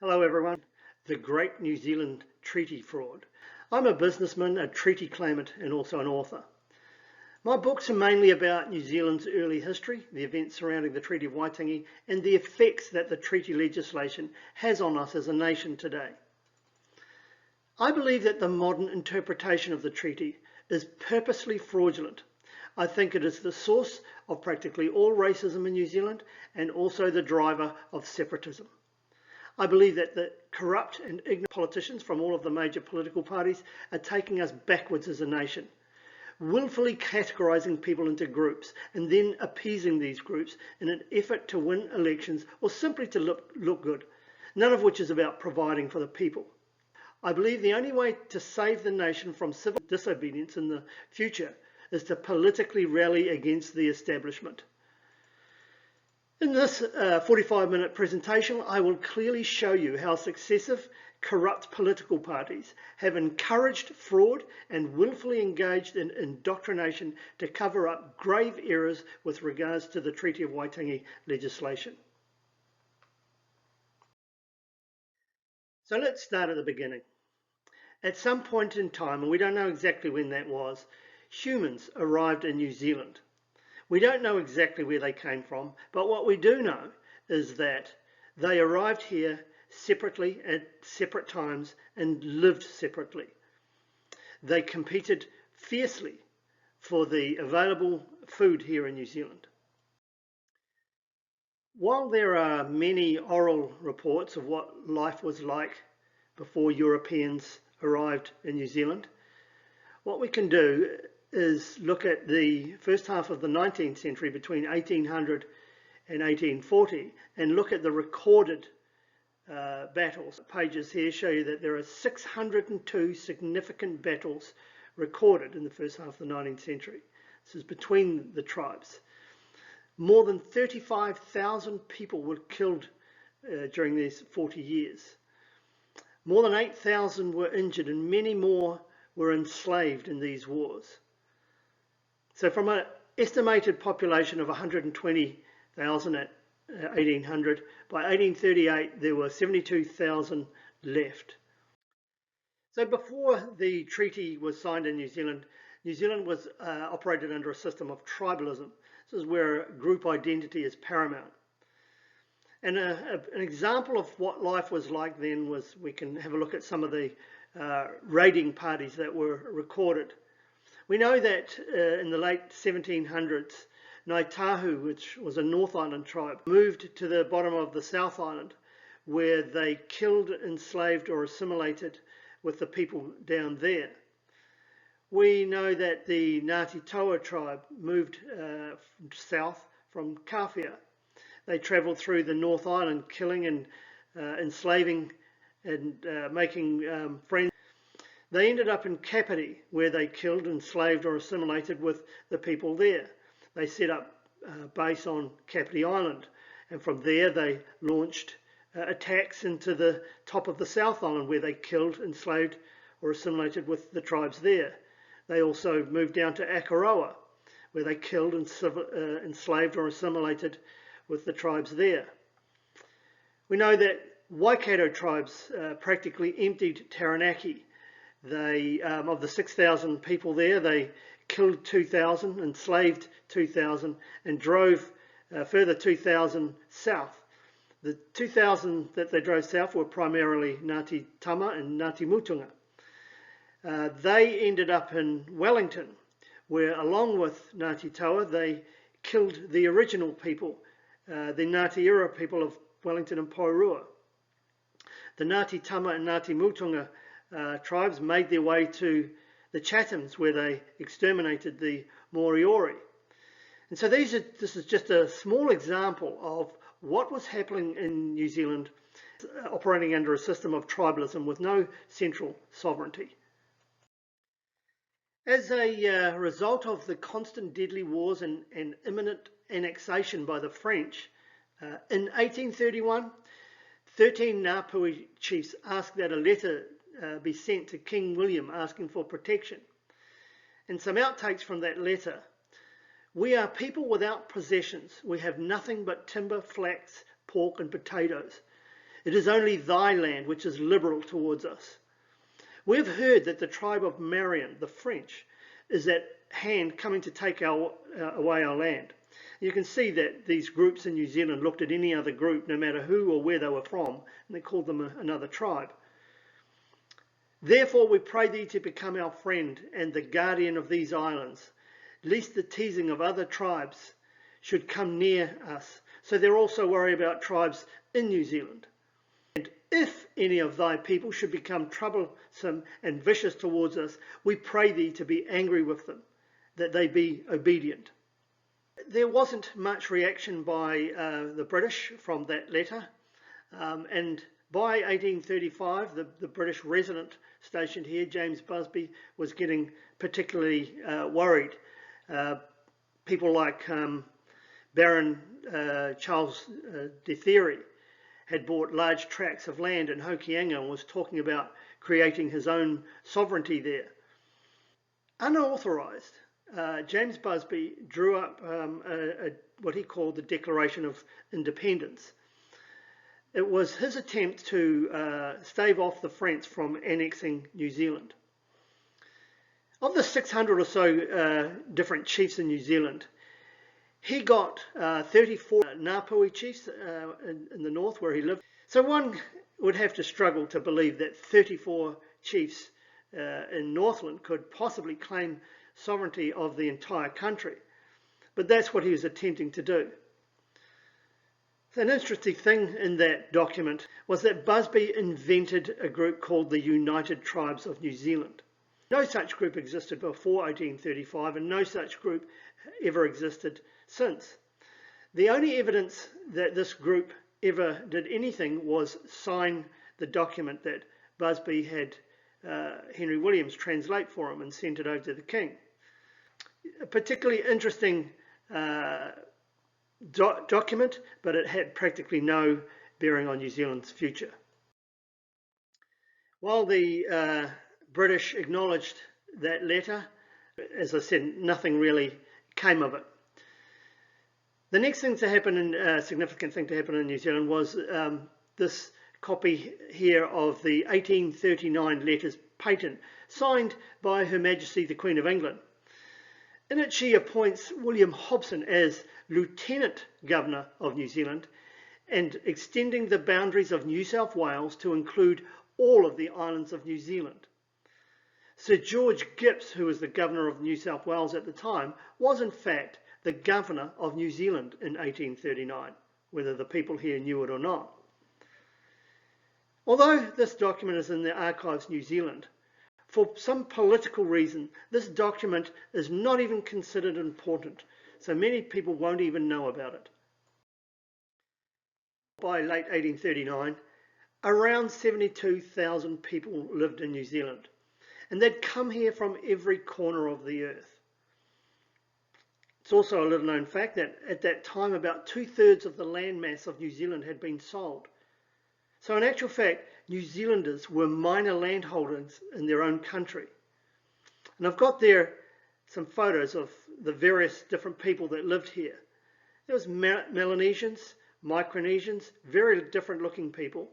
Hello everyone. The Great New Zealand Treaty Fraud. I'm a businessman, a treaty claimant and also an author. My books are mainly about New Zealand's early history, the events surrounding the Treaty of Waitangi and the effects that the treaty legislation has on us as a nation today. I believe that the modern interpretation of the treaty is purposely fraudulent. I think it is the source of practically all racism in New Zealand and also the driver of separatism. I believe that the corrupt and ignorant politicians from all of the major political parties are taking us backwards as a nation, willfully categorising people into groups and then appeasing these groups in an effort to win elections or simply to look good, none of which is about providing for the people. I believe the only way to save the nation from civil disobedience in the future is to politically rally against the establishment. In this 45-minute presentation, I will clearly show you how successive, corrupt political parties have encouraged fraud and willfully engaged in indoctrination to cover up grave errors with regards to the Treaty of Waitangi legislation. So let's start at the beginning. At some point in time, and we don't know exactly when that was, humans arrived in New Zealand. We don't know exactly where they came from, but what we do know is that they arrived here separately at separate times and lived separately. They competed fiercely for the available food here in New Zealand. While there are many oral reports of what life was like before Europeans arrived in New Zealand, what we can do is look at the first half of the 19th century between 1800 and 1840 and look at the recorded battles. Pages here show you that there are 602 significant battles recorded in the first half of the 19th century. This is between the tribes. More than 35,000 people were killed during these 40 years. More than 8,000 were injured and many more were enslaved in these wars. So from an estimated population of 120,000 at 1800, by 1838 there were 72,000 left. So before the treaty was signed in New Zealand was operated under a system of tribalism. This is where group identity is paramount. And an example of what life was like then was, we can have a look at some of the raiding parties that were recorded. We know that in the late 1700s, Ngāi Tahu, which was a North Island tribe, moved to the bottom of the South Island, where they killed, enslaved or assimilated with the people down there. We know that the Ngāti Toa tribe moved south from Kawhia. They travelled through the North Island, killing and enslaving and making friends. They ended up in Kapiti, where they killed, enslaved or assimilated with the people there. They set up base on Kapiti Island, and from there they launched attacks into the top of the South Island, where they killed, enslaved or assimilated with the tribes there. They also moved down to Akaroa, where they killed, enslaved or assimilated with the tribes there. We know that Waikato tribes practically emptied Taranaki. They, of the 6,000 people there, they killed 2,000, enslaved 2,000 and drove further 2,000 south. The 2,000 that they drove south were primarily Ngāti Tama and Ngāti Mutunga. They ended up in Wellington, where along with Ngāti Toa they killed the original people, the Ngāti Ira people of Wellington and Poirua. The Ngāti Tama and Ngāti Mutunga tribes made their way to the Chathams, where they exterminated the Moriori. And so this is just a small example of what was happening in New Zealand, operating under a system of tribalism with no central sovereignty. As a result of the constant deadly wars and imminent annexation by the French, in 1831, 13 Ngāpuhi chiefs asked that a letter be sent to King William asking for protection. And some outtakes from that letter. We are people without possessions. We have nothing but timber, flax, pork and potatoes. It is only thy land which is liberal towards us. We have heard that the tribe of Marion, the French, is at hand coming to take away our land. You can see that these groups in New Zealand looked at any other group, no matter who or where they were from, and they called them another tribe. Therefore we pray thee to become our friend and the guardian of these islands, lest the teasing of other tribes should come near us. So they're also worried about tribes in New Zealand. And if any of thy people should become troublesome and vicious towards us, we pray thee to be angry with them, that they be obedient. There wasn't much reaction by the British from that letter, and by 1835 the British resident stationed here, James Busby, was getting particularly worried. People like Baron Charles de Thierry had bought large tracts of land in Hokianga and was talking about creating his own sovereignty there. Unauthorised, James Busby drew up what he called the Declaration of Independence. It was his attempt to stave off the French from annexing New Zealand. Of the 600 or so different chiefs in New Zealand, he got 34 Ngāpuhi chiefs in the north where he lived. So one would have to struggle to believe that 34 chiefs in Northland could possibly claim sovereignty of the entire country. But that's what he was attempting to do. An interesting thing in that document was that Busby invented a group called the United Tribes of New Zealand. No such group existed before 1835 and no such group ever existed since. The only evidence that this group ever did anything was sign the document that Busby had Henry Williams translate for him and sent it over to the king. A particularly interesting document, but it had practically no bearing on New Zealand's future. While the British acknowledged that letter, as I said, nothing really came of it. The next thing to happen, significant thing to happen in New Zealand was this copy here of the 1839 letters patent, signed by Her Majesty the Queen of England. In it she appoints William Hobson as Lieutenant Governor of New Zealand and extending the boundaries of New South Wales to include all of the islands of New Zealand. Sir George Gipps, who was the Governor of New South Wales at the time, was in fact the Governor of New Zealand in 1839, whether the people here knew it or not. Although this document is in the Archives New Zealand, for some political reason, this document is not even considered important, so many people won't even know about it. By late 1839, around 72,000 people lived in New Zealand, and they'd come here from every corner of the earth. It's also a little known fact that at that time about 2/3 of the landmass of New Zealand had been sold. So in actual fact, New Zealanders were minor landholders in their own country. And I've got there some photos of the various different people that lived here. There was Melanesians, Micronesians, very different looking people,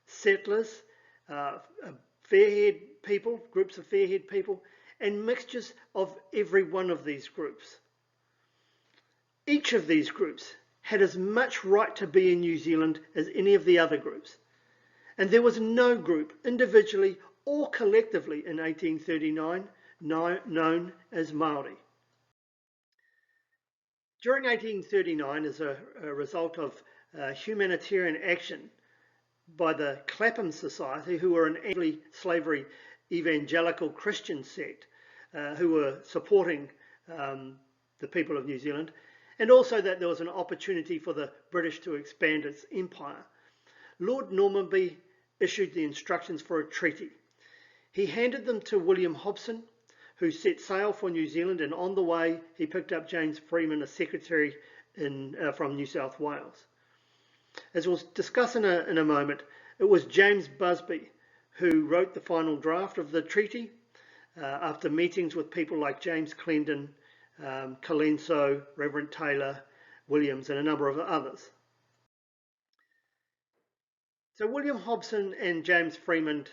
settlers, fair-haired people, groups of fair-haired people, and mixtures of every one of these groups. Each of these groups had as much right to be in New Zealand as any of the other groups. And there was no group, individually or collectively in 1839, known as Māori. During 1839, as a result of humanitarian action by the Clapham Society, who were an anti-slavery evangelical Christian sect, who were supporting the people of New Zealand, and also that there was an opportunity for the British to expand its empire, Lord Normanby issued the instructions for a treaty. He handed them to William Hobson, who set sail for New Zealand, and on the way he picked up James Freeman, a secretary from New South Wales. As we'll discuss in a moment, it was James Busby who wrote the final draft of the treaty after meetings with people like James Clendon, Colenso, Reverend Taylor, Williams, and a number of others. So William Hobson and James Freeman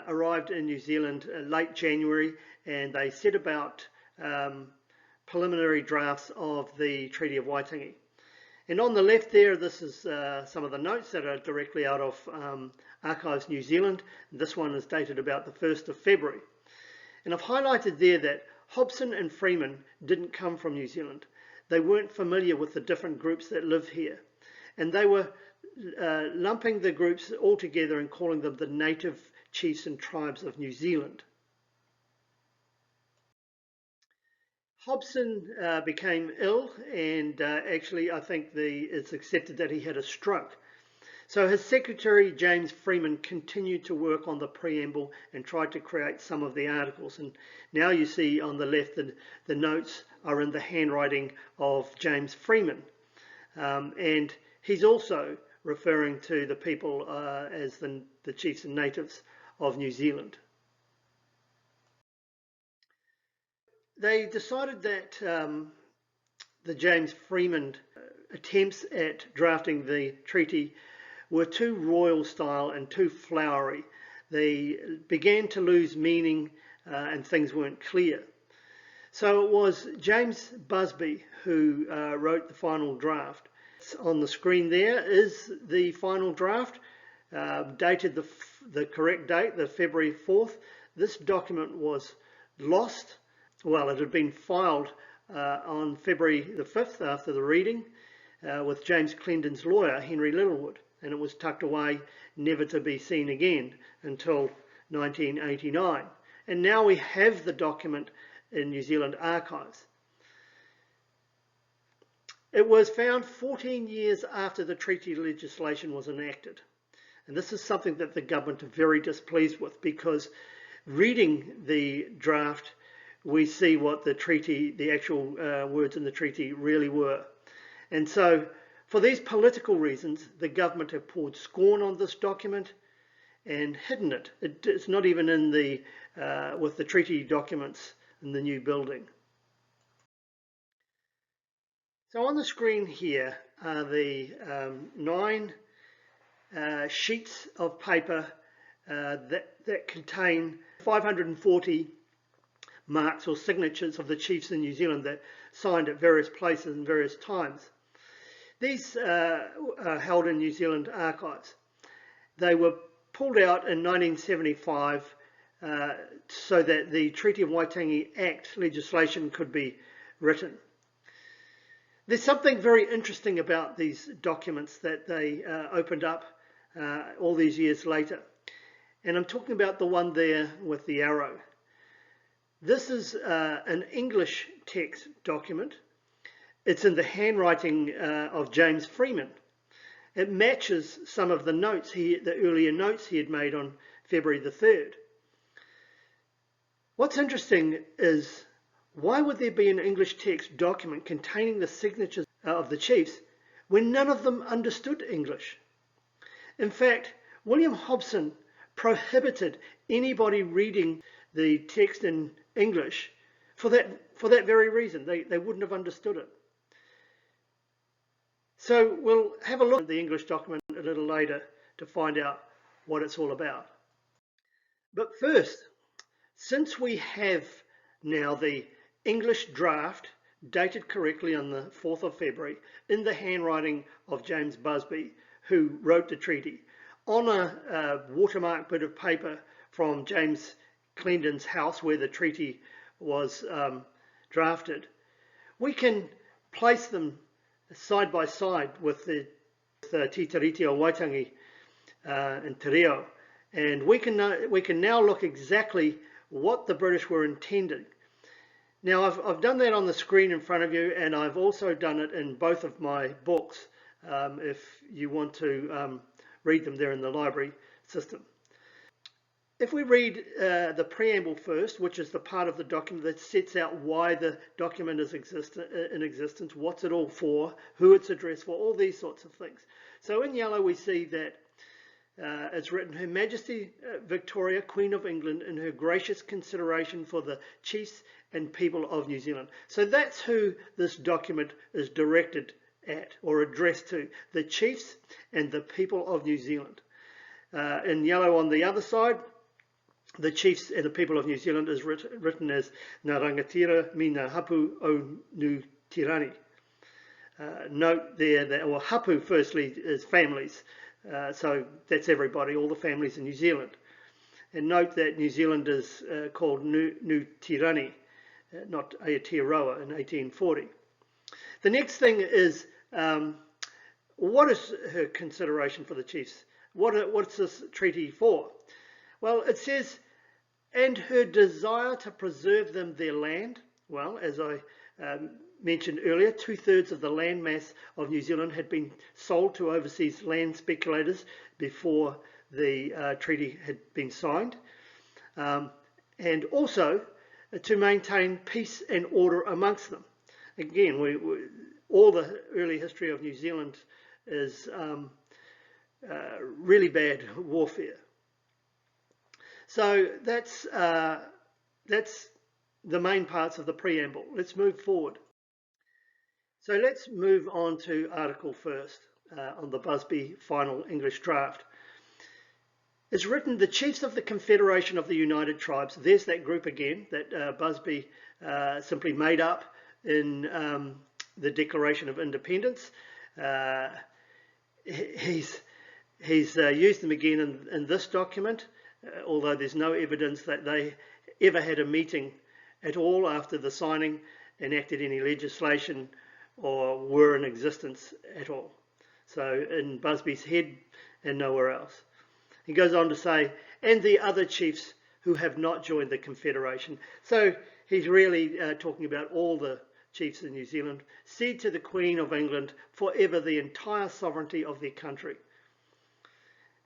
arrived in New Zealand late January, and they set about preliminary drafts of the Treaty of Waitangi. And on the left there, this is some of the notes that are directly out of Archives New Zealand. This one is dated about the 1st of February. And I've highlighted there that Hobson and Freeman didn't come from New Zealand. They weren't familiar with the different groups that live here. And they were lumping the groups all together and calling them the native chiefs and tribes of New Zealand. Hobson became ill, and actually I think it's accepted that he had a stroke. So his secretary, James Freeman, continued to work on the preamble and tried to create some of the articles. And now you see on the left that the notes are in the handwriting of James Freeman. And he's also referring to the people as the chiefs and natives of New Zealand. They decided that the James Freeman attempts at drafting the treaty were too royal style and too flowery. They began to lose meaning and things weren't clear. So it was James Busby who wrote the final draft. On the screen there is the final draft, dated the correct date, the February 4th. This document was lost. Well, it had been filed on February the 5th after the reading with James Clendon's lawyer, Henry Littlewood, and it was tucked away, never to be seen again until 1989. And now we have the document in New Zealand archives. It was found 14 years after the treaty legislation was enacted. And this is something that the government are very displeased with, because reading the draft, we see what the treaty, the actual words in the treaty really were. And so for these political reasons, the government have poured scorn on this document and hidden it. It's not even in the with the treaty documents in the new building. So on the screen here are the 9 sheets of paper that contain 540 marks or signatures of the chiefs in New Zealand that signed at various places and various times. These are held in New Zealand archives. They were pulled out in 1975 so that the Treaty of Waitangi Act legislation could be written. There's something very interesting about these documents that they opened up all these years later. And I'm talking about the one there with the arrow. This is an English text document. It's in the handwriting of James Freeman. It matches some of the notes, the earlier notes he had made on February the 3rd. What's interesting is, why would there be an English text document containing the signatures of the chiefs when none of them understood English? In fact, William Hobson prohibited anybody reading the text in English for that very reason. They wouldn't have understood it. So we'll have a look at the English document a little later to find out what it's all about. But first, since we have now the English draft dated correctly on the 4th of February in the handwriting of James Busby, who wrote the treaty, on a watermarked bit of paper from James Clendon's house where the treaty was drafted, we can place them side by side with the Titiriti o Waitangi and Te Reo, and we can now look exactly what the British were intending. Now I've done that on the screen in front of you, and I've also done it in both of my books if you want to read them there in the library system. If we read the preamble first, which is the part of the document that sets out why the document is in existence, what's it all for, who it's addressed for, all these sorts of things. So in yellow we see that it's written, Her Majesty Victoria, Queen of England, in her gracious consideration for the chiefs and people of New Zealand. So that's who this document is directed at or addressed to, the chiefs and the people of New Zealand. In yellow on the other side, the chiefs and the people of New Zealand is written as Ngā rangatira mi ngā hapu o nu tirani. Note there that, well, hapu firstly is families, so that's everybody, all the families in New Zealand. And note that New Zealand is called Nu Tirani, not Aotearoa in 1840. The next thing is, what is her consideration for the chiefs? What's this treaty for? Well, it says, and her desire to preserve them their land. Well, as I mentioned earlier, 2/3 of the land mass of New Zealand had been sold to overseas land speculators before the treaty had been signed. And also to maintain peace and order amongst them. Again, all the early history of New Zealand is really bad warfare. So that's the main parts of the preamble. Let's move forward. So let's move on to Article first on the Busby final English draft. It's written, the chiefs of the Confederation of the United Tribes. There's that group again that Busby simply made up in the Declaration of Independence. He's used them again in this document, although there's no evidence that they ever had a meeting at all after the signing, enacted any legislation, or were in existence at all. So in Busby's head and nowhere else. He goes on to say, and the other chiefs who have not joined the Confederation. So he's really talking about all the chiefs in New Zealand. Cede to the Queen of England forever the entire sovereignty of their country.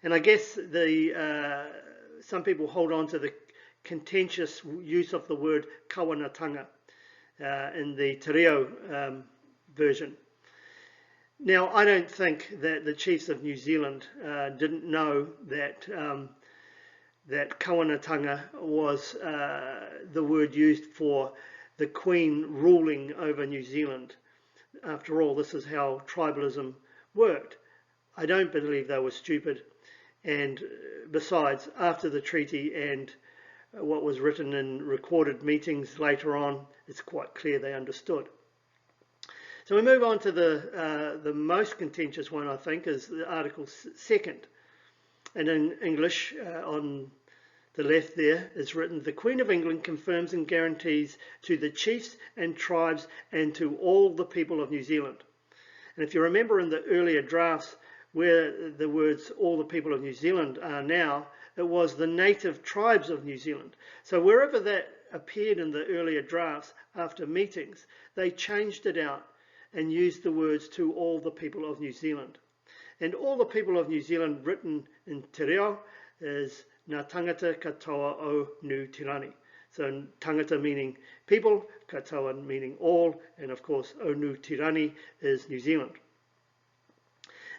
And I guess some people hold on to the contentious use of the word kawanatanga in the Te Reo version. Now, I don't think that the chiefs of New Zealand didn't know that that kawanatanga was the word used for the Queen ruling over New Zealand. After all, this is how tribalism worked. I don't believe they were stupid. And besides, after the treaty and what was written in recorded meetings later on, it's quite clear they understood. So we move on to the most contentious one, I think, is the Article 2nd. And in English, on the left there, is written, the Queen of England confirms and guarantees to the chiefs and tribes and to all the people of New Zealand. And if you remember in the earlier drafts where the words all the people of New Zealand are now, it was the native tribes of New Zealand. So wherever that appeared in the earlier drafts after meetings, they changed it out and used the words to all the people of New Zealand. And all the people of New Zealand written in Te Reo is Ngā tangata katoa o nu tirani. So tangata meaning people, katoa meaning all, and of course o nu tirani is New Zealand.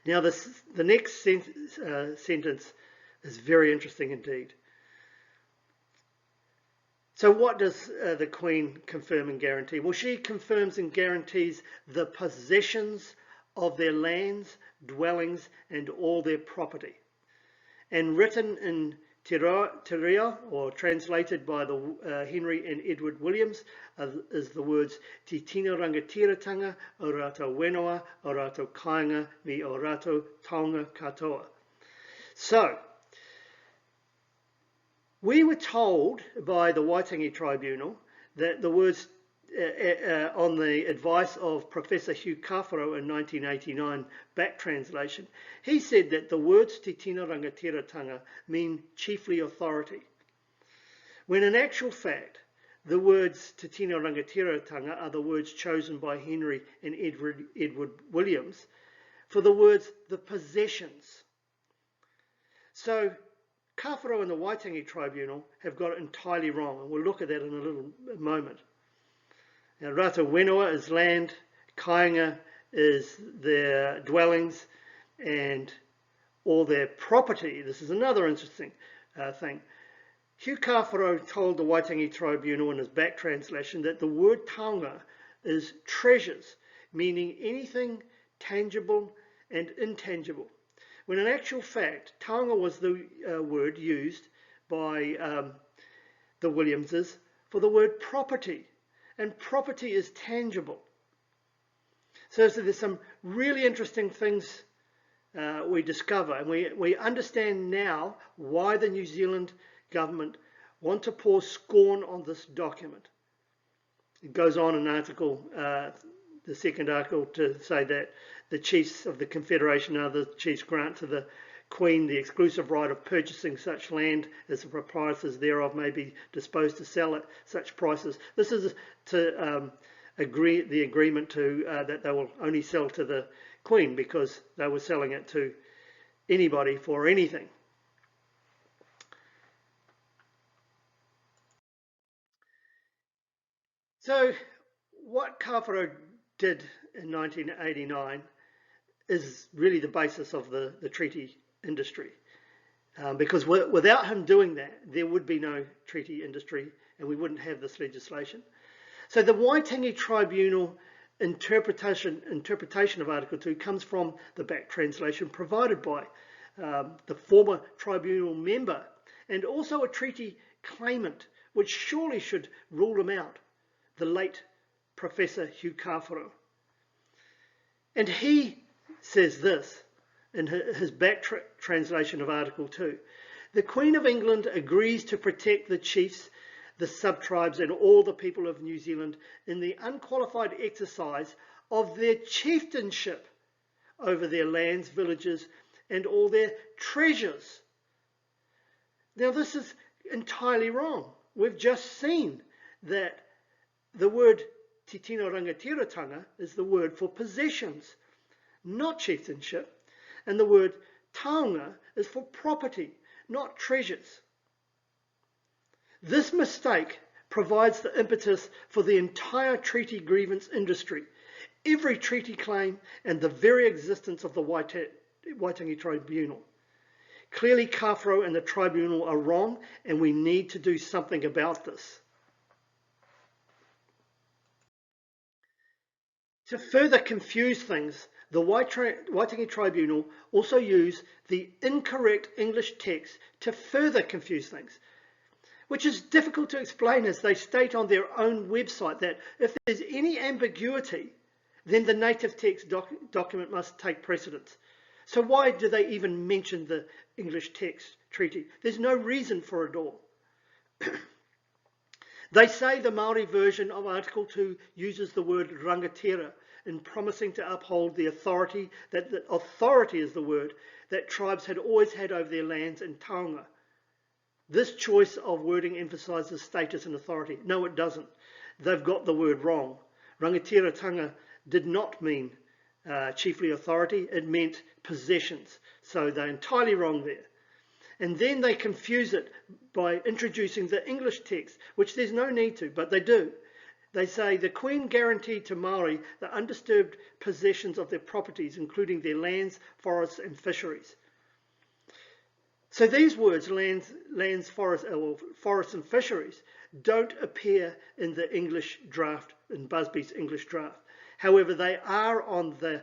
Now the next sentence is very interesting indeed. So what does the Queen confirm and guarantee? Well, she confirms and guarantees the possessions of their lands, dwellings, and all their property. And written in Te Reo, or translated by the Henry and Edward Williams, is the words Te tino rangatiratanga o rātou whenua, o rātou kāinga, me o rātou taonga katoa. So, we were told by the Waitangi Tribunal that the words on the advice of Professor Hugh Kawharo in 1989 back translation, he said that the words Te tino rangatiratanga mean chiefly authority, when in actual fact the words Te tino rangatiratanga are the words chosen by Henry and Edward Williams for the words the possessions. So Kawharo and the Waitangi Tribunal have got it entirely wrong, and we'll look at that in a little moment. Now, rātou whenua is land, kāinga is their dwellings, and all their property. This is another interesting thing. Hugh Kawharo told the Waitangi Tribunal in his back translation that the word taonga is treasures, meaning anything tangible and intangible, when in actual fact, taonga was the word used by the Williamses for the word property, and property is tangible. So there's some really interesting things we discover, and we understand now why the New Zealand government want to pour scorn on this document. It goes on in article, the second article, to say that the chiefs of the Confederation and other chiefs grant to the Queen the exclusive right of purchasing such land as the proprietors thereof may be disposed to sell at such prices. This is to the agreement to that they will only sell to the Queen, because they were selling it to anybody for anything. So what Kawharu did in 1989 is really the basis of the treaty industry. Because without him doing that, there would be no treaty industry and we wouldn't have this legislation. So the Waitangi Tribunal interpretation of Article 2 comes from the back translation provided by the former tribunal member and also a treaty claimant, which surely should rule him out, the late Professor Hugh Kawharu. And he says this in his back translation of Article 2. The Queen of England agrees to protect the chiefs, the sub-tribes and all the people of New Zealand in the unqualified exercise of their chieftainship over their lands, villages and all their treasures. Now this is entirely wrong. We've just seen that the word Te Tino Rangatiratanga is the word for possessions, not chieftainship, and the word taonga is for property, not treasures. This mistake provides the impetus for the entire treaty grievance industry, every treaty claim and the very existence of the Waitangi Tribunal. Clearly Kawharu and the Tribunal are wrong and we need to do something about this. To further confuse things, the Waitangi Tribunal also used the incorrect English text to further confuse things, which is difficult to explain, as they state on their own website that if there's any ambiguity, then the native text document must take precedence. So why do they even mention the English text treaty? There's no reason for it all. They say the Maori version of Article 2 uses the word rangatira in promising to uphold the authority, that the authority is the word, that tribes had always had over their lands and taonga. This choice of wording emphasises status and authority. No, it doesn't. They've got the word wrong. Rangatiratanga did not mean chiefly authority. It meant possessions. So they're entirely wrong there. And then they confuse it by introducing the English text, which there's no need to, but they do. They say the Queen guaranteed to Maori the undisturbed possessions of their properties, including their lands, forests and fisheries. So these words, lands, forests and fisheries, don't appear in the English draft, in Busby's English draft. However, they are on the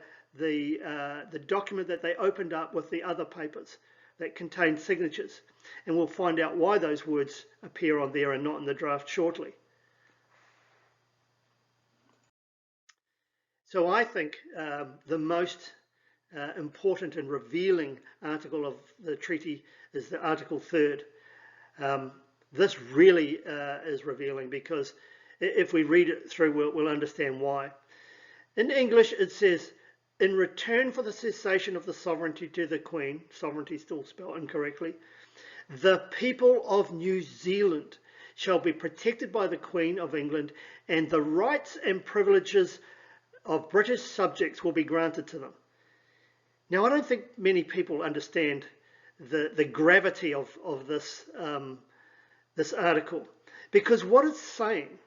document that they opened up with the other papers that contain signatures. And we'll find out why those words appear on there and not in the draft shortly. So I think the most important and revealing article of the treaty is the Article 3rd. This really is revealing, because if we read it through, we'll understand why. In English, it says, in return for the cessation of the sovereignty to the Queen, sovereignty still spelled incorrectly, the people of New Zealand shall be protected by the Queen of England, and the rights and privileges of British subjects will be granted to them. Now, I don't think many people understand the gravity of this, this article, because what it's saying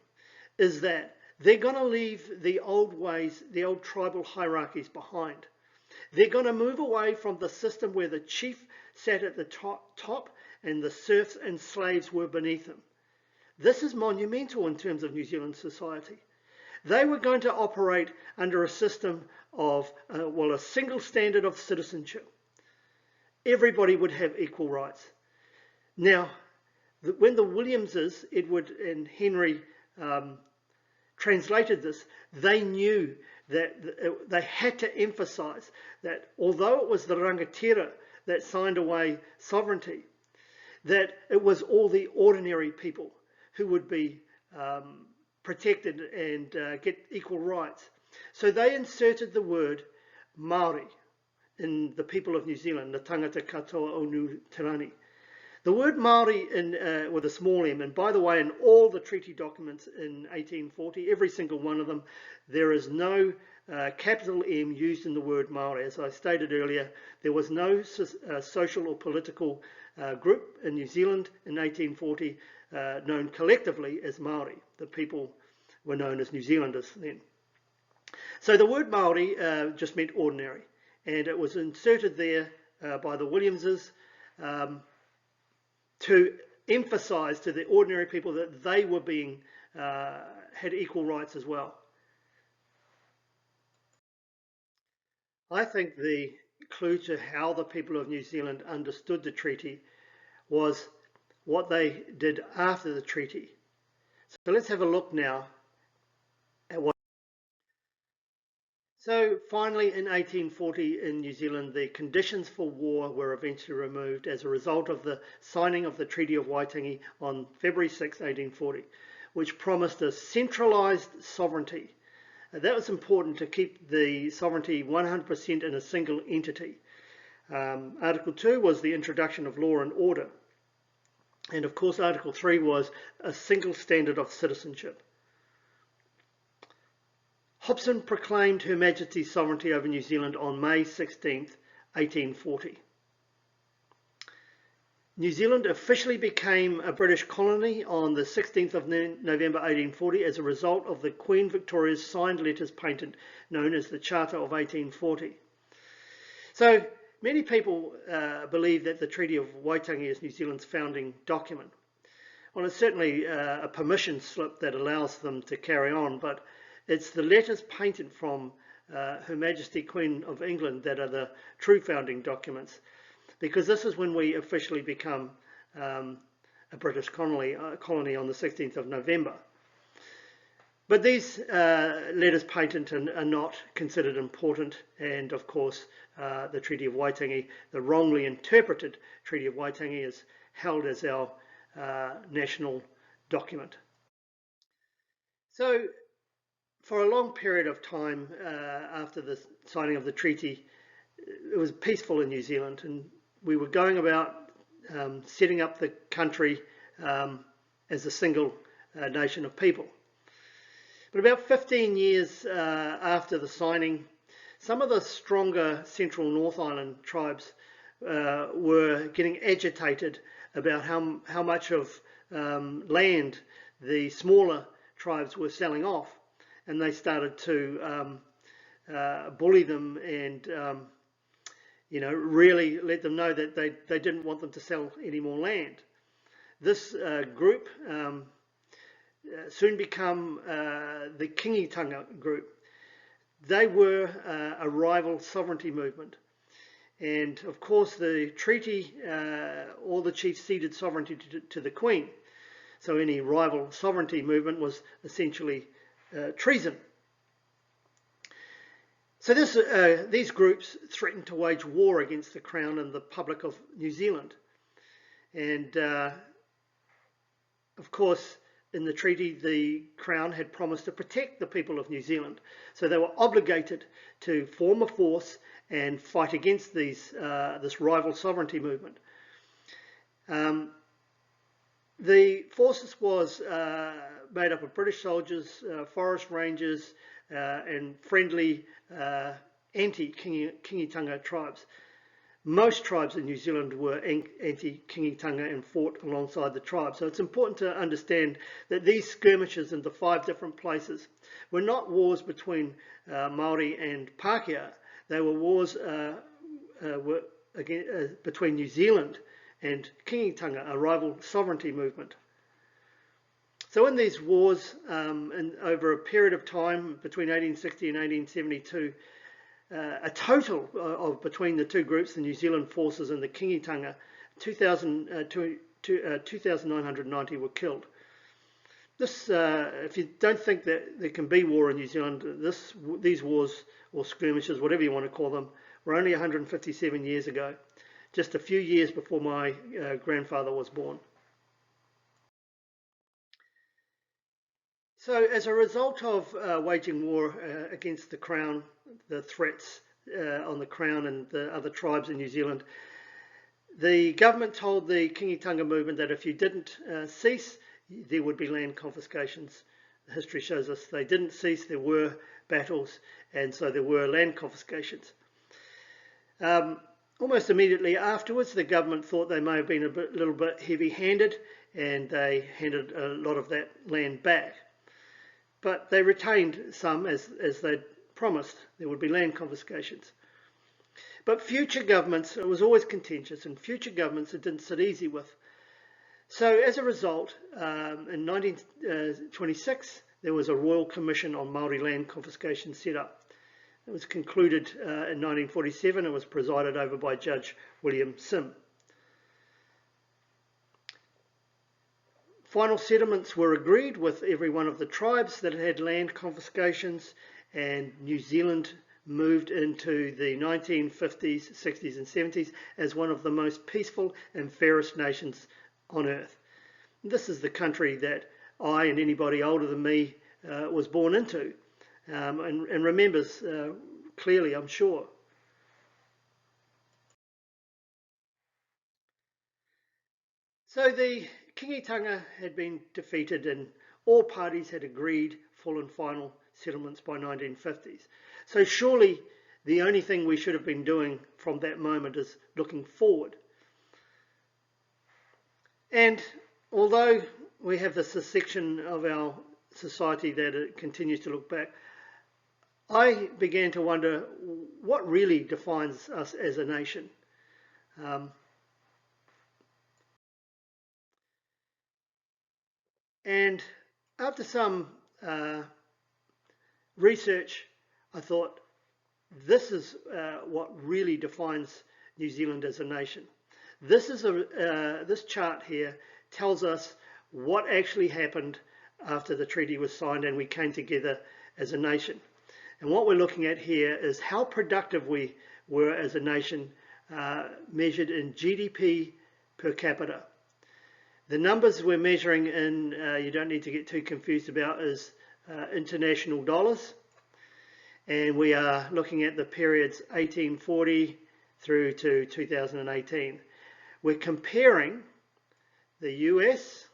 is that they're going to leave the old ways, the old tribal hierarchies behind. They're going to move away from the system where the chief sat at the top and the serfs and slaves were beneath him. This is monumental in terms of New Zealand society. They were going to operate under a system of, a single standard of citizenship. everybody would have equal rights. Now, when the Williamses, Edward and Henry, translated this, they knew that they had to emphasize that although it was the rangatira that signed away sovereignty, that it was all the ordinary people who would be protected and get equal rights. So they inserted the word Māori in the people of New Zealand, the tangata katoa o New Tirani. The word Māori with a small m, and by the way, in all the treaty documents in 1840, every single one of them, there is no capital M used in the word Māori. As I stated earlier, there was no social or political group in New Zealand in 1840 known collectively as Māori. The people were known as New Zealanders then. So the word Māori just meant ordinary, and it was inserted there by the Williamses to emphasize to the ordinary people that they were being had equal rights as well. I think the clue to how the people of New Zealand understood the treaty was what they did after the treaty. So let's have a look now at what. So finally, in 1840 in New Zealand, the conditions for war were eventually removed as a result of the signing of the Treaty of Waitangi on February 6, 1840, which promised a centralised sovereignty. That was important to keep the sovereignty 100% in a single entity. Article 2 was the introduction of law and order. And of course, Article 3 was a single standard of citizenship. Hobson proclaimed Her Majesty's sovereignty over New Zealand on May 16, 1840. New Zealand officially became a British colony on the 16th of November 1840 as a result of the Queen Victoria's signed letters patent known as the Charter of 1840. So many people believe that the Treaty of Waitangi is New Zealand's founding document. Well, it's certainly a permission slip that allows them to carry on, but it's the letters patent from Her Majesty Queen of England that are the true founding documents, because this is when we officially become a British colony on the 16th of November. But these letters patent are not considered important, and of course the Treaty of Waitangi, the wrongly interpreted Treaty of Waitangi, is held as our national document. So for a long period of time after the signing of the treaty, it was peaceful in New Zealand, and we were going about setting up the country as a single nation of people. But about 15 years after the signing, some of the stronger Central North Island tribes were getting agitated about how much of land the smaller tribes were selling off, and they started to bully them and really let them know that they didn't want them to sell any more land. This group soon become the Kingitanga group. They were a rival sovereignty movement, and of course the treaty, all the chiefs ceded sovereignty to the Queen, so any rival sovereignty movement was essentially treason. So these groups threatened to wage war against the Crown and the public of New Zealand. And of course, in the treaty, the Crown had promised to protect the people of New Zealand. So they were obligated to form a force and fight against this rival sovereignty movement. The forces was made up of British soldiers, forest rangers, and friendly anti-Kingitanga tribes. Most tribes in New Zealand were anti-Kingitanga and fought alongside the tribes. So it's important to understand that these skirmishes in the 5 different places were not wars between Māori and Pākehā. They were wars between New Zealand and Kingitanga, a rival sovereignty movement. So in these wars, and over a period of time between 1860 and 1872, a total of between the two groups, the New Zealand forces and the Kingitanga, 2,990 were killed. This, if you don't think that there can be war in New Zealand, these wars or skirmishes, whatever you want to call them, were only 157 years ago, just a few years before my grandfather was born. So as a result of waging war against the Crown, the threats on the Crown and the other tribes in New Zealand, the government told the Kingitanga movement that if you didn't cease, there would be land confiscations. History shows us they didn't cease, there were battles, and so there were land confiscations. Almost immediately afterwards, the government thought they may have been a little bit heavy-handed, and they handed a lot of that land back. But they retained some, as they'd promised. There would be land confiscations. But future governments, it was always contentious, and future governments it didn't sit easy with. So as a result, in 1926, there was a Royal Commission on Māori land confiscation set up. It was concluded in 1947. It was presided over by Judge William Sim. Final settlements were agreed with every one of the tribes that had land confiscations, and New Zealand moved into the 1950s, 60s and 70s as one of the most peaceful and fairest nations on earth. This is the country that I and anybody older than me was born into and remembers clearly, I'm sure. So the Kingitanga had been defeated and all parties had agreed full and final settlements by 1950s. So surely the only thing we should have been doing from that moment is looking forward. And although we have this section of our society that it continues to look back, I began to wonder what really defines us as a nation. And after some research, I thought this is what really defines New Zealand as a nation. This chart here tells us what actually happened after the treaty was signed and we came together as a nation. And what we're looking at here is how productive we were as a nation measured in GDP per capita. The numbers we're measuring in, you don't need to get too confused about, is international dollars. And we are looking at the periods 1840 through to 2018. We're comparing the US,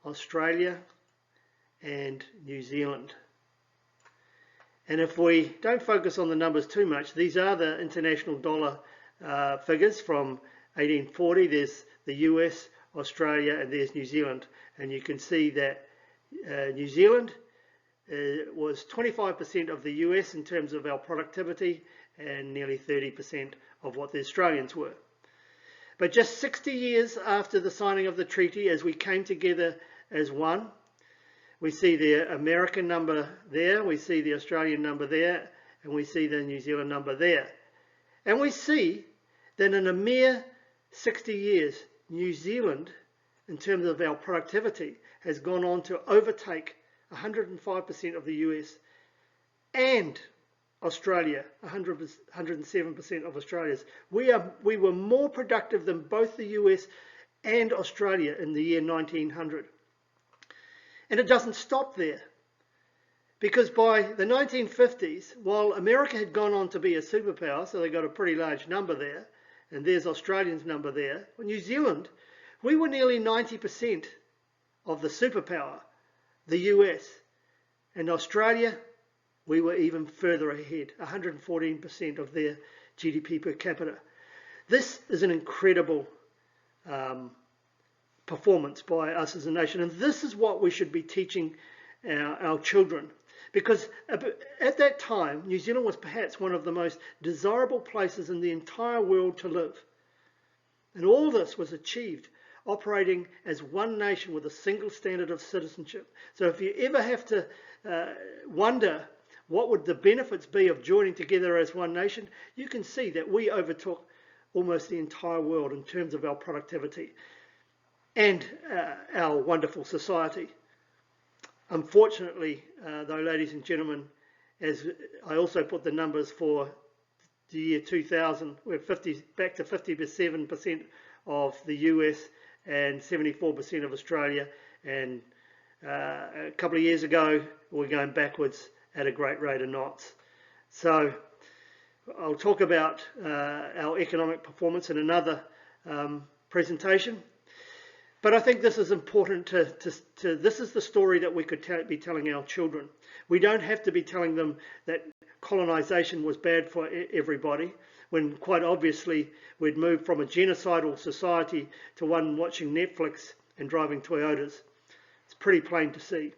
Australia, and New Zealand. And if we don't focus on the numbers too much, these are the international dollar figures from 1840. There's the US, Australia, and there's New Zealand. And you can see that New Zealand was 25% of the US in terms of our productivity and nearly 30% of what the Australians were. But just 60 years after the signing of the treaty, as we came together as one, we see the American number there, we see the Australian number there, and we see the New Zealand number there. And we see that in a mere 60 years, New Zealand, in terms of our productivity, has gone on to overtake 105% of the US and Australia, 107% of Australia's. We were more productive than both the US and Australia in the year 1900. And it doesn't stop there, because by the 1950s, while America had gone on to be a superpower, so they got a pretty large number there, and there's Australia's number there, well, New Zealand, we were nearly 90% of the superpower, the US, and Australia, we were even further ahead, 114% of their GDP per capita. This is an incredible performance by us as a nation, and this is what we should be teaching our children, because at that time New Zealand was perhaps one of the most desirable places in the entire world to live, and all this was achieved operating as one nation with a single standard of citizenship. So if you ever have to wonder what would the benefits be of joining together as one nation, you can see that we overtook almost the entire world in terms of our productivity and our wonderful society. Unfortunately, though, ladies and gentlemen, as I also put the numbers for the year 2000, we're back to 57% of the US and 74% of Australia, and a couple of years ago we're going backwards at a great rate of knots. So I'll talk about our economic performance in another presentation, but I think this is important this is the story that we could be telling our children. We don't have to be telling them that colonization was bad for everybody, when quite obviously we'd moved from a genocidal society to one watching Netflix and driving Toyotas. It's pretty plain to see.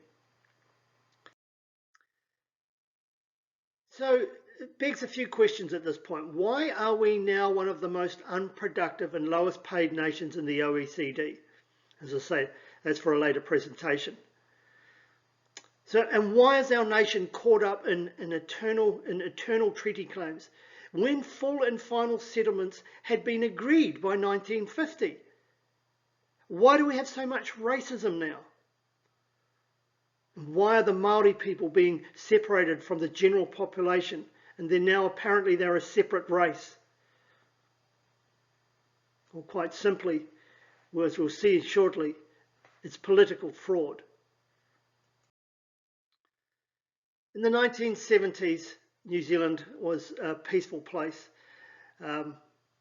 So it begs a few questions at this point. Why are we now one of the most unproductive and lowest paid nations in the OECD? As I say, that's for a later presentation. So, and why is our nation caught up in eternal treaty claims when full and final settlements had been agreed by 1950? Why do we have so much racism now? And why are the Māori people being separated from the general population, and then now apparently they're a separate race? Well, quite simply, as we'll see shortly, it's political fraud. In the 1970s, New Zealand was a peaceful place.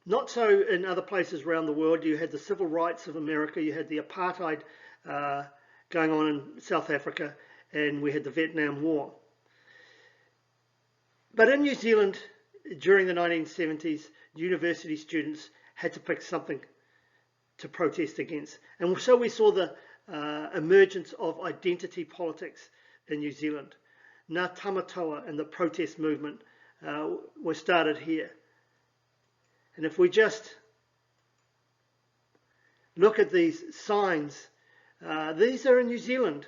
Not so in other places around the world. You had the civil rights of America, you had the apartheid going on in South Africa, and we had the Vietnam War. But in New Zealand, during the 1970s, university students had to pick something to protest against. And so we saw the emergence of identity politics in New Zealand. Ngā Tamatoa and the protest movement were started here. And if we just look at these signs, these are in New Zealand,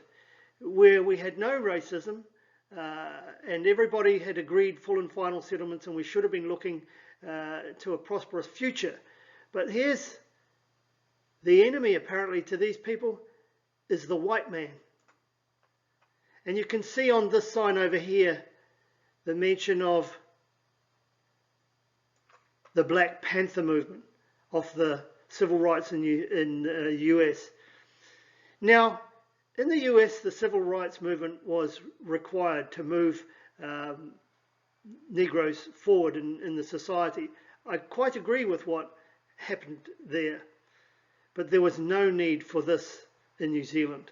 where we had no racism and everybody had agreed full and final settlements, and we should have been looking to a prosperous future. But here's the enemy, apparently, to these people is the white man. And you can see on this sign over here the mention of the Black Panther movement, of the civil rights in the US. Now, in the US, the civil rights movement was required to move Negroes forward in the society. I quite agree with what happened there, but there was no need for this in New Zealand.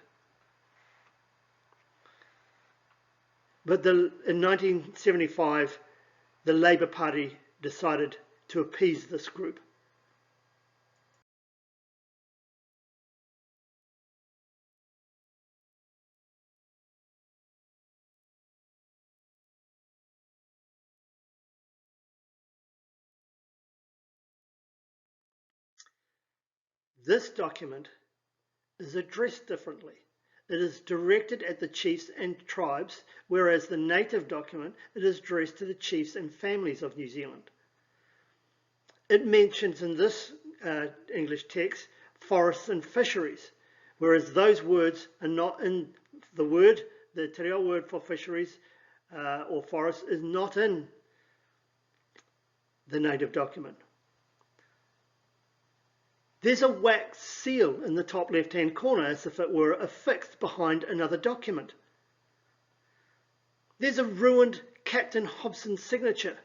But in 1975, the Labour Party decided to appease this group. This document is addressed differently. It is directed at the chiefs and tribes, whereas the native document, it is addressed to the chiefs and families of New Zealand. It mentions in this English text forests and fisheries, whereas those words are not in the word. The te reo word for fisheries or forest is not in the native document. There's a wax seal in the top left-hand corner, as if it were affixed behind another document. There's a ruined Captain Hobson's signature.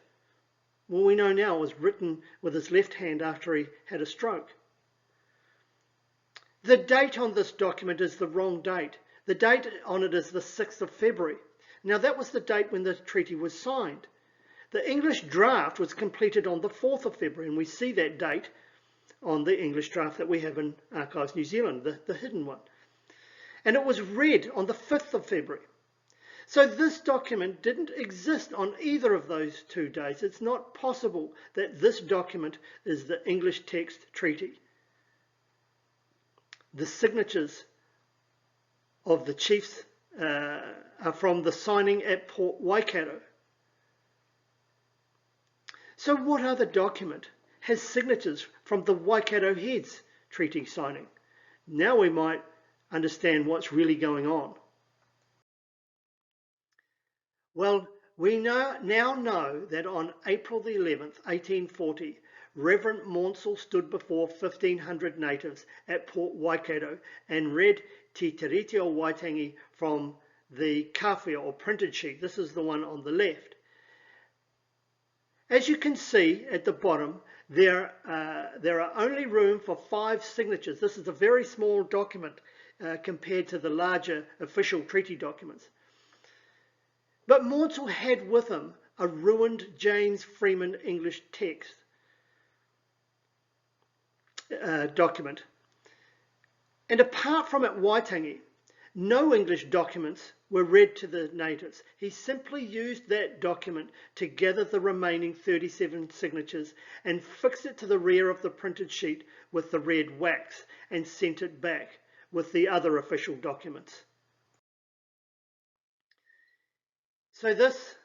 Well, we know now it was written with his left hand after he had a stroke. The date on this document is the wrong date. The date on it is the 6th of February. Now, that was the date when the treaty was signed. The English draft was completed on the 4th of February, and we see that date on the English draft that we have in Archives New Zealand, the hidden one. And it was read on the 5th of February. So this document didn't exist on either of those 2 days. It's not possible that this document is the English text treaty. The signatures of the chiefs are from the signing at Port Waikato. So what other document has signatures from the Waikato Heads treaty signing? Now we might understand what's really going on. Well, we now know that on April the 11th, 1840, Reverend Maunsell stood before 1,500 natives at Port Waikato and read Te Tiriti o Waitangi from the kawhia or printed sheet. This is the one on the left. As you can see at the bottom, there are only room for 5 signatures. This is a very small document compared to the larger official treaty documents. But Maunsell had with him a ruined James Freeman English text document. And apart from at Waitangi, no English documents were read to the natives. He simply used that document to gather the remaining 37 signatures and fixed it to the rear of the printed sheet with the red wax and sent it back with the other official documents. So this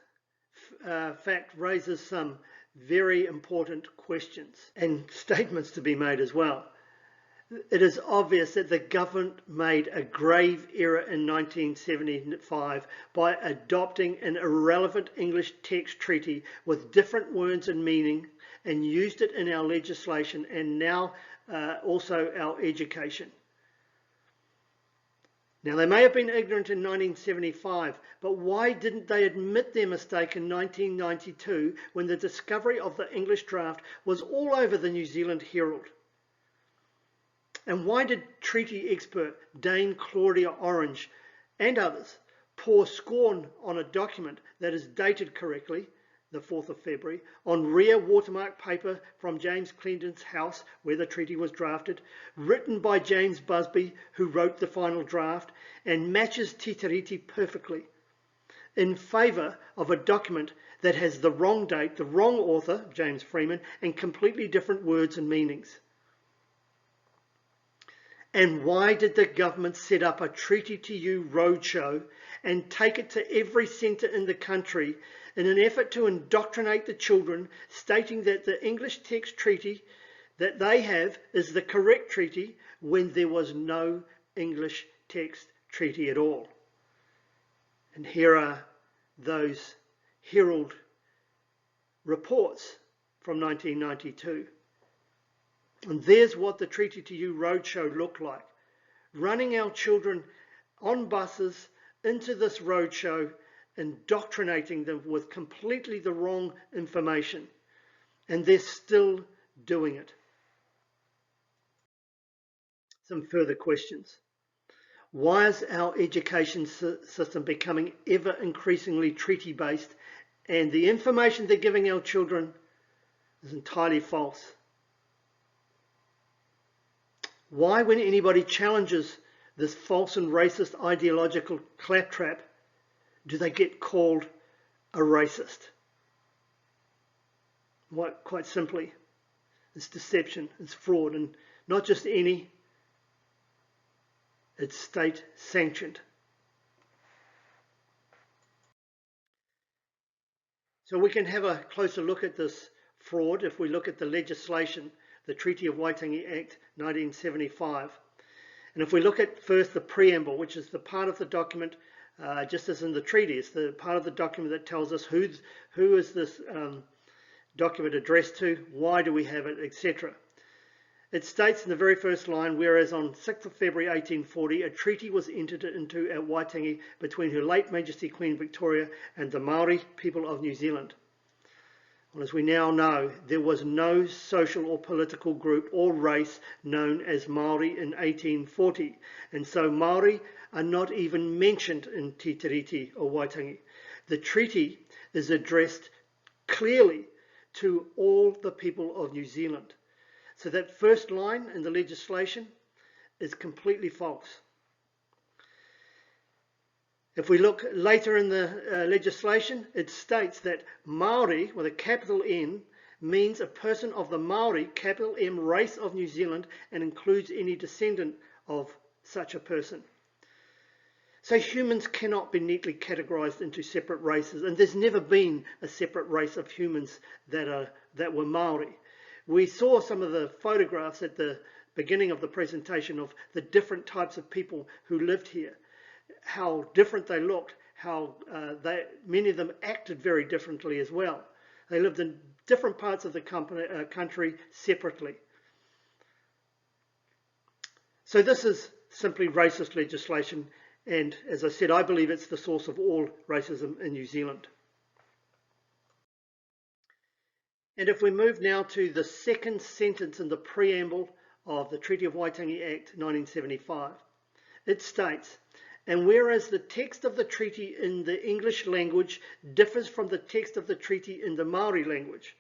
fact raises some very important questions and statements to be made as well. It is obvious that the government made a grave error in 1975 by adopting an irrelevant English text treaty with different words and meaning and used it in our legislation and now also our education. Now, they may have been ignorant in 1975, but why didn't they admit their mistake in 1992 when the discovery of the English draft was all over the New Zealand Herald? And why did treaty expert Dame Claudia Orange and others pour scorn on a document that is dated correctly, the 4th of February, on rare watermark paper from James Clenden's house where the treaty was drafted, written by James Busby, who wrote the final draft, and matches Te Tiriti perfectly, in favour of a document that has the wrong date, the wrong author, James Freeman, and completely different words and meanings? And why did the government set up a Treaty to You roadshow and take it to every centre in the country in an effort to indoctrinate the children, stating that the English text treaty that they have is the correct treaty when there was no English text treaty at all? And here are those Herald reports from 1992. And there's what the Treaty to You roadshow looked like. Running our children on buses into this roadshow, indoctrinating them with completely the wrong information. And they're still doing it. Some further questions. Why is our education system becoming ever increasingly treaty-based, and the information they're giving our children is entirely false? Why, when anybody challenges this false and racist ideological claptrap, do they get called a racist? Quite simply, it's deception, it's fraud, and not just any, it's state sanctioned. So we can have a closer look at this fraud if we look at the legislation, the Treaty of Waitangi Act 1975. And if we look at first the preamble, which is the part of the document, just as in the treaty, it's the part of the document that tells us who is this document addressed to, why do we have it, etc. It states in the very first line, whereas on 6th of February 1840, a treaty was entered into at Waitangi between Her Late Majesty Queen Victoria and the Māori people of New Zealand. Well, as we now know, there was no social or political group or race known as Māori in 1840, and so Māori are not even mentioned in Te Tiriti o Waitangi. The treaty is addressed clearly to all the people of New Zealand. So that first line in the legislation is completely false. If we look later in the legislation, it states that Māori, with a capital N, means a person of the Māori, capital M, race of New Zealand, and includes any descendant of such a person. So humans cannot be neatly categorised into separate races, and there's never been a separate race of humans that were Maori. We saw some of the photographs at the beginning of the presentation of the different types of people who lived here, how different they looked, how many of them acted very differently as well. They lived in different parts of the country separately. So this is simply racist legislation, and as I said, I believe it's the source of all racism in New Zealand. And if we move now to the second sentence in the preamble of the Treaty of Waitangi Act 1975, it states, "And whereas the text of the treaty in the English language differs from the text of the treaty in the Maori language,"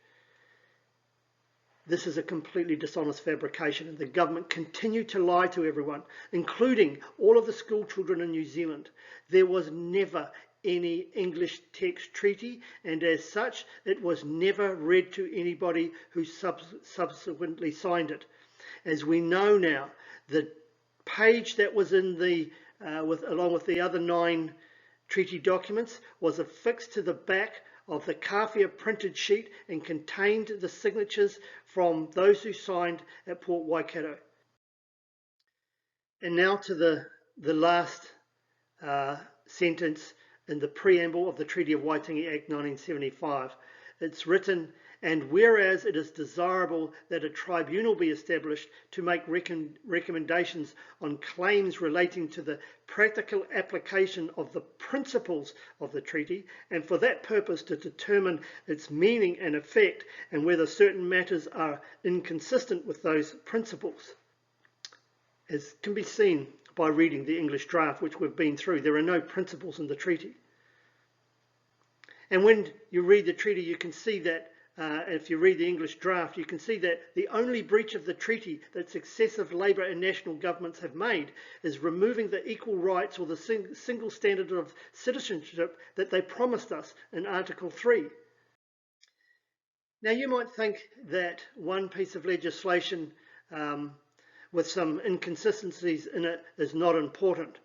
this is a completely dishonest fabrication, and the government continued to lie to everyone, including all of the school children in New Zealand. There was never any English text treaty, and as such, it was never read to anybody who subsequently signed it. As we know now, the page that was in the along with the other 9 treaty documents was affixed to the back of the kawhia printed sheet and contained the signatures from those who signed at Port Waikato. And now to the last sentence in the preamble of the Treaty of Waitangi Act 1975. It's written, "And whereas it is desirable that a tribunal be established to make recommendations on claims relating to the practical application of the principles of the treaty, and for that purpose to determine its meaning and effect, and whether certain matters are inconsistent with those principles." As can be seen by reading the English draft, which we've been through, there are no principles in the treaty. And when you read the treaty, you can see that, if you read the English draft, you can see that the only breach of the treaty that successive Labour and national governments have made is removing the equal rights or the single standard of citizenship that they promised us in Article 3. Now you might think that one piece of legislation with some inconsistencies in it is not important.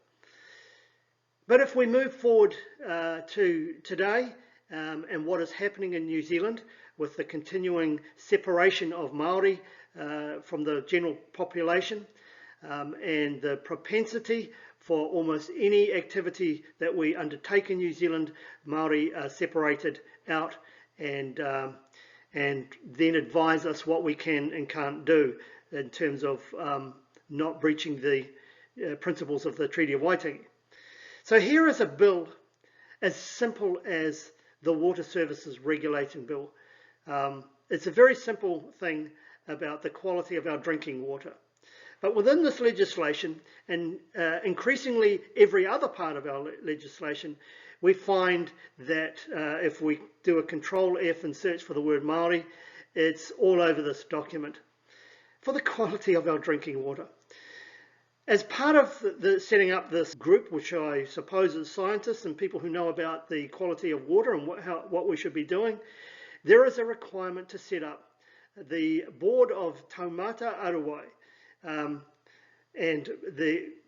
But if we move forward to today, and what is happening in New Zealand with the continuing separation of Māori from the general population, and the propensity for almost any activity that we undertake in New Zealand, Māori are separated out and then advise us what we can and can't do in terms of not breaching the principles of the Treaty of Waitangi. So here is a bill as simple as the Water Services Regulating Bill. It's a very simple thing about the quality of our drinking water. But within this legislation, and increasingly every other part of our legislation, we find that if we do a Control F and search for the word Māori, it's all over this document. For the quality of our drinking water. As part of the setting up this group, which I suppose is scientists and people who know about the quality of water and what we should be doing, there is a requirement to set up the board of Taumata Arowai, and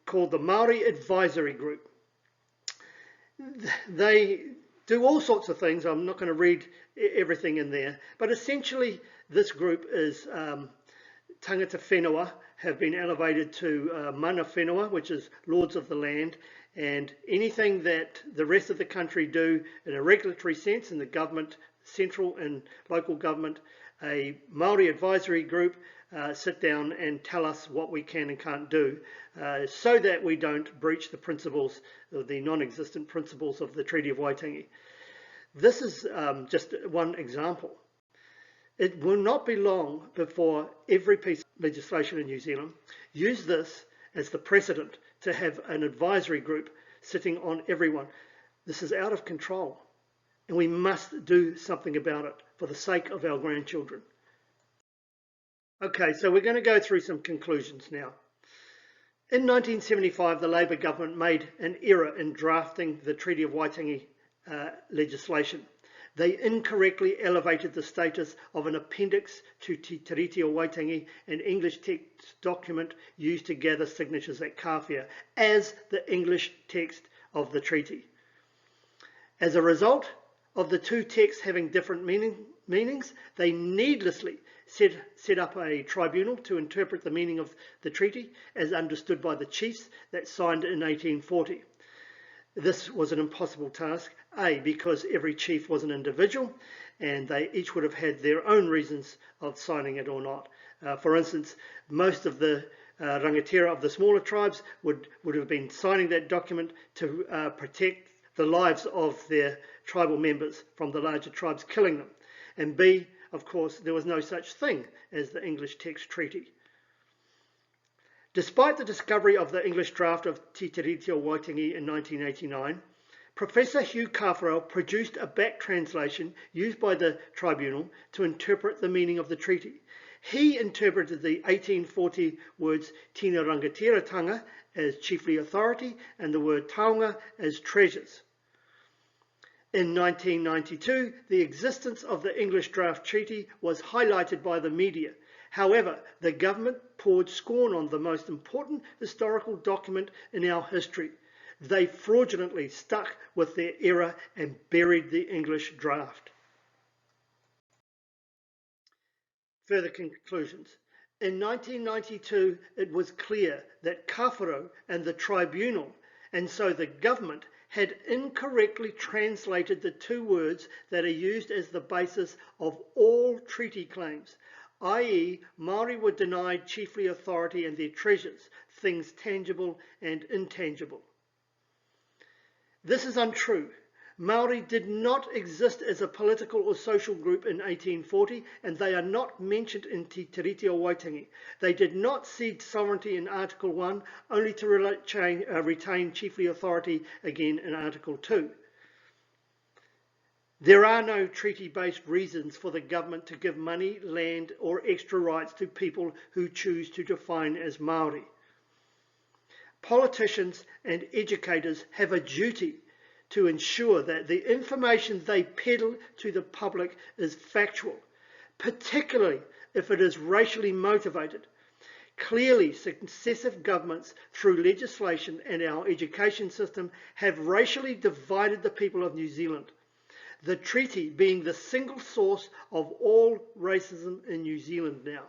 called the Māori Advisory Group. They do all sorts of things. I'm not going to read everything in there, but essentially this group is tangata whenua have been elevated to mana whenua, which is lords of the land, and anything that the rest of the country do in a regulatory sense in the government, central and local government, a Māori advisory group sit down and tell us what we can and can't do so that we don't breach the principles, the non-existent principles of the Treaty of Waitangi. This is just one example. It will not be long before every piece of legislation in New Zealand use this as the precedent to have an advisory group sitting on everyone. This is out of control, and we must do something about it for the sake of our grandchildren. Okay, so we're going to go through some conclusions now. In 1975, the Labour government made an error in drafting the Treaty of Waitangi legislation. They incorrectly elevated the status of an appendix to Te Tiriti o Waitangi, an English text document used to gather signatures at kawhia, as the English text of the treaty. As a result of the two texts having different meanings, they needlessly set up a tribunal to interpret the meaning of the treaty as understood by the chiefs that signed in 1840. This was an impossible task, A, because every chief was an individual and they each would have had their own reasons of signing it or not. For instance, most of the rangatira of the smaller tribes would have been signing that document to protect the lives of their tribal members from the larger tribes killing them. And B, of course, there was no such thing as the English text treaty. Despite the discovery of the English draft of Te Tiriti o Waitangi in 1989, Professor Hugh Carfarel produced a back translation used by the tribunal to interpret the meaning of the treaty. He interpreted the 1840 words Tina Rangatiratanga as chiefly authority and the word taonga as treasures. In 1992, the existence of the English draft treaty was highlighted by the media. However, the government poured scorn on the most important historical document in our history. They fraudulently stuck with their error and buried the English draft. Further conclusions. In 1992, it was clear that Kawharu and the Tribunal, and so the government, had incorrectly translated the two words that are used as the basis of all treaty claims, i.e. Māori were denied chiefly authority and their treasures, things tangible and intangible. This is untrue. Māori did not exist as a political or social group in 1840, and they are not mentioned in Te Tiriti o Waitangi. They did not cede sovereignty in Article 1, only to retain chiefly authority again in Article 2. There are no treaty-based reasons for the government to give money, land, or extra rights to people who choose to define as Māori. Politicians and educators have a duty to ensure that the information they peddle to the public is factual, particularly if it is racially motivated. Clearly, successive governments through legislation and our education system have racially divided the people of New Zealand, the treaty being the single source of all racism in New Zealand now.